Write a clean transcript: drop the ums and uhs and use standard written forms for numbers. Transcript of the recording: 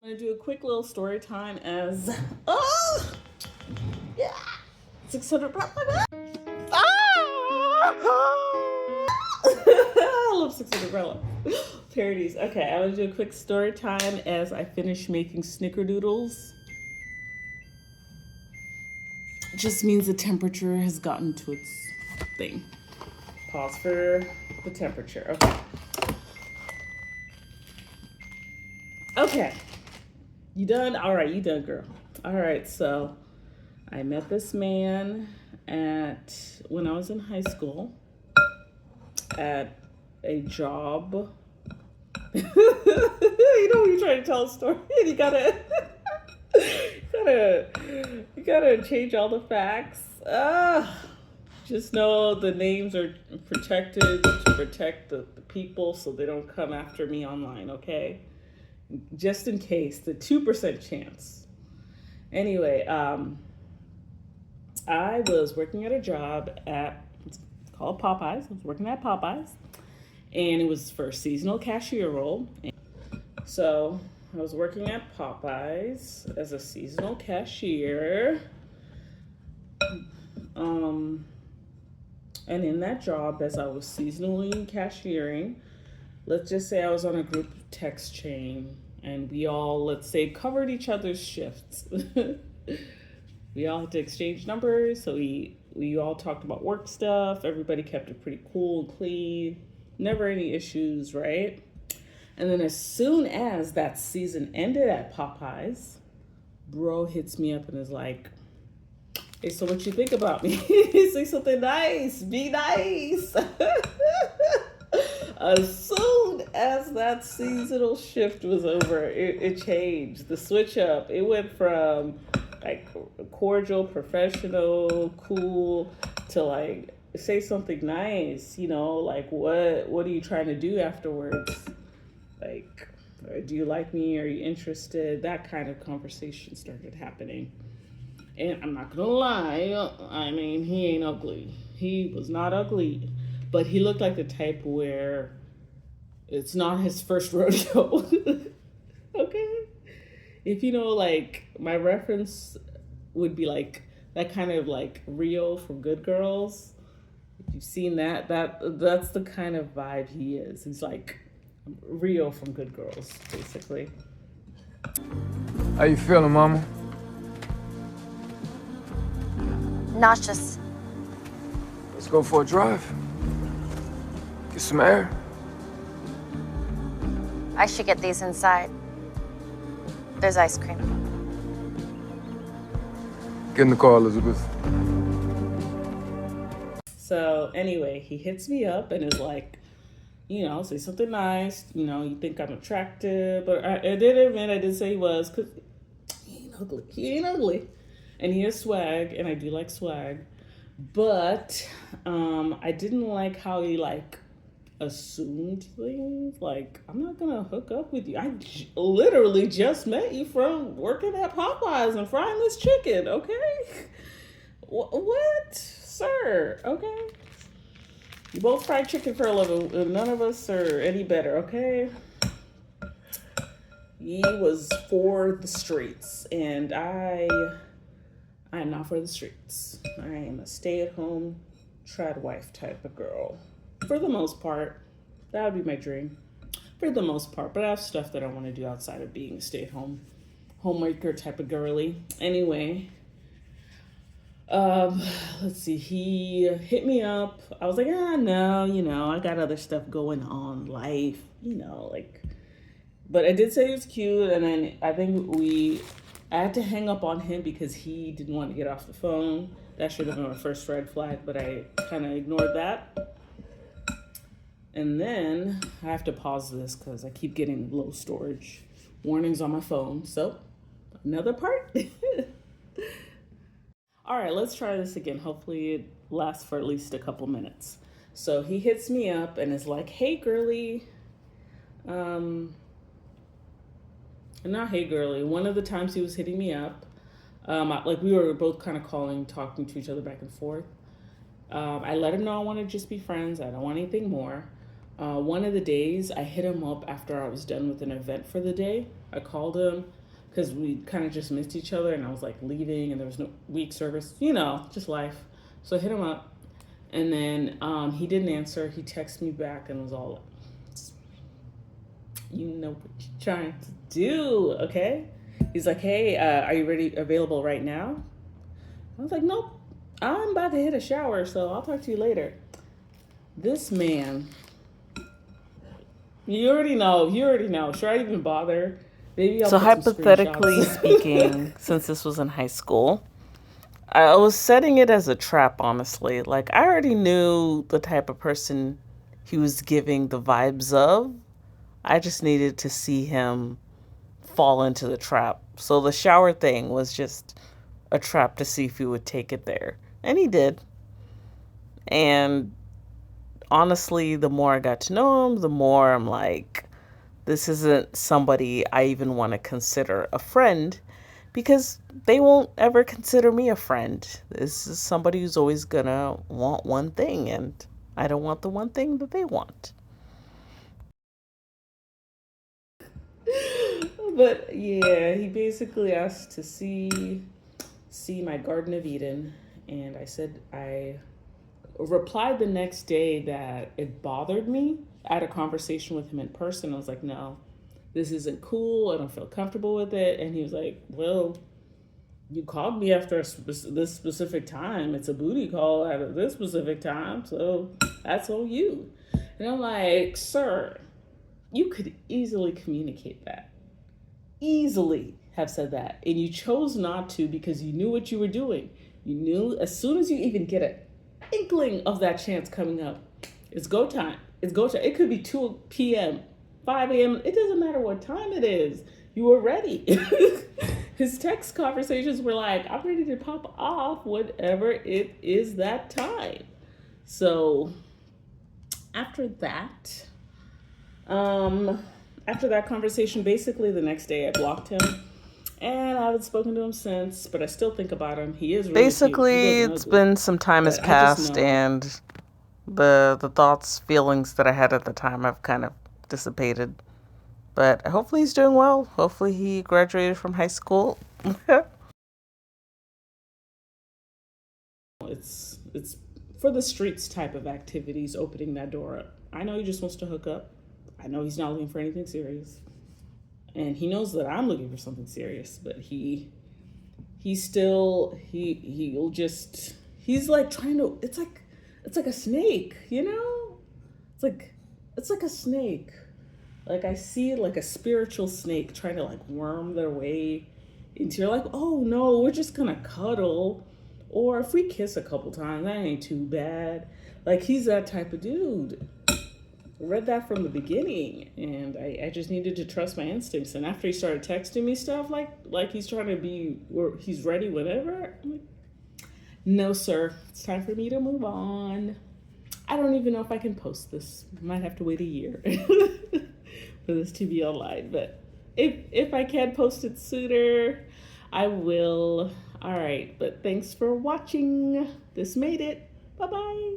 I'm gonna do a quick little story time as oh yeah 600 I love 600 umbrella parodies. Okay, I'm gonna do a quick story time as I finish making snickerdoodles. Just means the temperature has gotten to its thing. Pause for the temperature. Okay. Okay. You done? All right, you done, girl. All right, so I met this man at when I was in high school at a job. You know when you're trying to tell a story and you gotta you gotta change all the facts. Just know the names are protected to protect the people so they don't come after me online, okay? Just in case, the 2% chance. Anyway, I was working at a job at, it's called Popeyes. I was working at Popeyes, and it was for a seasonal cashier role. So I was working at Popeyes as a seasonal cashier. And in that job, as I was seasonally cashiering, let's just say I was on a group text chain and we all, let's say, covered each other's shifts. We all had to exchange numbers, so we all talked about work stuff. Everybody kept it pretty cool and clean. Never any issues, right? And then as soon as that season ended at Popeyes, bro hits me up and is like, hey, so what you think about me? Say something nice. Be nice. As soon as that seasonal shift was over, it changed. The switch up. It went from like cordial, professional, cool to like say something nice. You know, like what are you trying to do afterwards? Like, do you like me? Are you interested? That kind of conversation started happening. And I'm not gonna lie, I mean, he ain't ugly. He was not ugly, but he looked like the type where it's not his first rodeo. Okay? If you know, like, my reference would be like that kind of like Rio from Good Girls. If you've seen that's the kind of vibe he is. He's like Rio from Good Girls, basically. How you feeling, mama? Nauseous. Let's go for a drive. Get some air. I should get these inside. There's ice cream. Get in the car, Elizabeth. So anyway, he hits me up and is like, you know, say something nice. You know, you think I'm attractive, but I did admit I did say he was, because he ain't ugly. He ain't ugly. And he has swag, and I do like swag. But I didn't like how he like assumed things. Like, I'm not gonna hook up with you. Literally just met you from working at Popeyes and frying this chicken, okay? What? Sir, okay? You both fry chicken for a living, and none of us are any better, okay? He was for the streets, and I'm not for the streets. I am a stay-at-home, trad wife type of girl. For the most part. That would be my dream. For the most part. But I have stuff that I want to do outside of being a stay-at-home homemaker type of girly. Anyway. Let's see. He hit me up. I was like, no, you know, I got other stuff going on, life, you know, like. But I did say he was cute, and then I think I had to hang up on him because he didn't want to get off the phone. That should have been my first red flag, but I kind of ignored that. And then I have to pause this because I keep getting low storage warnings on my phone. So, another part. All right, let's try this again. Hopefully it lasts for at least a couple minutes. So he hits me up and is like, hey, girly. Not hey, girly. One of the times he was hitting me up, like we were both kind of calling, talking to each other back and forth. I let him know I want to just be friends. I don't want anything more. One of the days I hit him up after I was done with an event for the day. I called him because we kind of just missed each other and I was like leaving and there was no week service, just life. So I hit him up and then he didn't answer. He texted me back and was all, you know what you're trying to do, okay? He's like, hey, are you available right now? I was like, nope, I'm about to hit a shower, so I'll talk to you later. This man, you already know. Should I even bother? Maybe I'll So put some hypothetically screenshots. speaking, since this was in high school, I was setting it as a trap, honestly. Like, I already knew the type of person he was giving the vibes of. I just needed to see him fall into the trap. So the shower thing was just a trap to see if he would take it there. And he did. And honestly, the more I got to know him, the more I'm like, this isn't somebody I even want to consider a friend because they won't ever consider me a friend. This is somebody who's always gonna want one thing, and I don't want the one thing that they want. But yeah, he basically asked to see my Garden of Eden, and I replied the next day that it bothered me. I had a conversation with him in person. I was like, no, this isn't cool. I don't feel comfortable with it. And he was like, well, you called me after this specific time. It's a booty call at this specific time. So that's all you. And I'm like, sir, you could easily communicate that. Easily have said that. And you chose not to because you knew what you were doing. You knew as soon as you even get an inkling of that chance coming up, it's go time. It's go time. It could be 2 p.m., 5 a.m. It doesn't matter what time it is. You were ready. His text conversations were like, I'm ready to pop off whatever it is that time. So after that, conversation, basically the next day I blocked him. And I haven't spoken to him since, but I still think about him. He is really Basically, cute. it's been some time has passed, and the thoughts, feelings that I had at the time have kind of dissipated. But hopefully he's doing well. Hopefully he graduated from high school. It's for the streets type of activities, opening that door up. I know he just wants to hook up. I know he's not looking for anything serious. And he knows that I'm looking for something serious, but he'll just, he's like trying to, it's like a snake, It's like a snake. Like I see it like a spiritual snake trying to like worm their way into your like, oh no, we're just gonna cuddle. Or if we kiss a couple times, that ain't too bad. Like he's that type of dude. I read that from the beginning, and I just needed to trust my instincts. And after he started texting me stuff like he's trying to be, or he's ready whenever, I'm like, no sir, it's time for me to move on. I don't even know if I can post this. I might have to wait a year for this to be online, but if I can post it sooner, I will. All right, but thanks for watching. This made it. Bye-bye.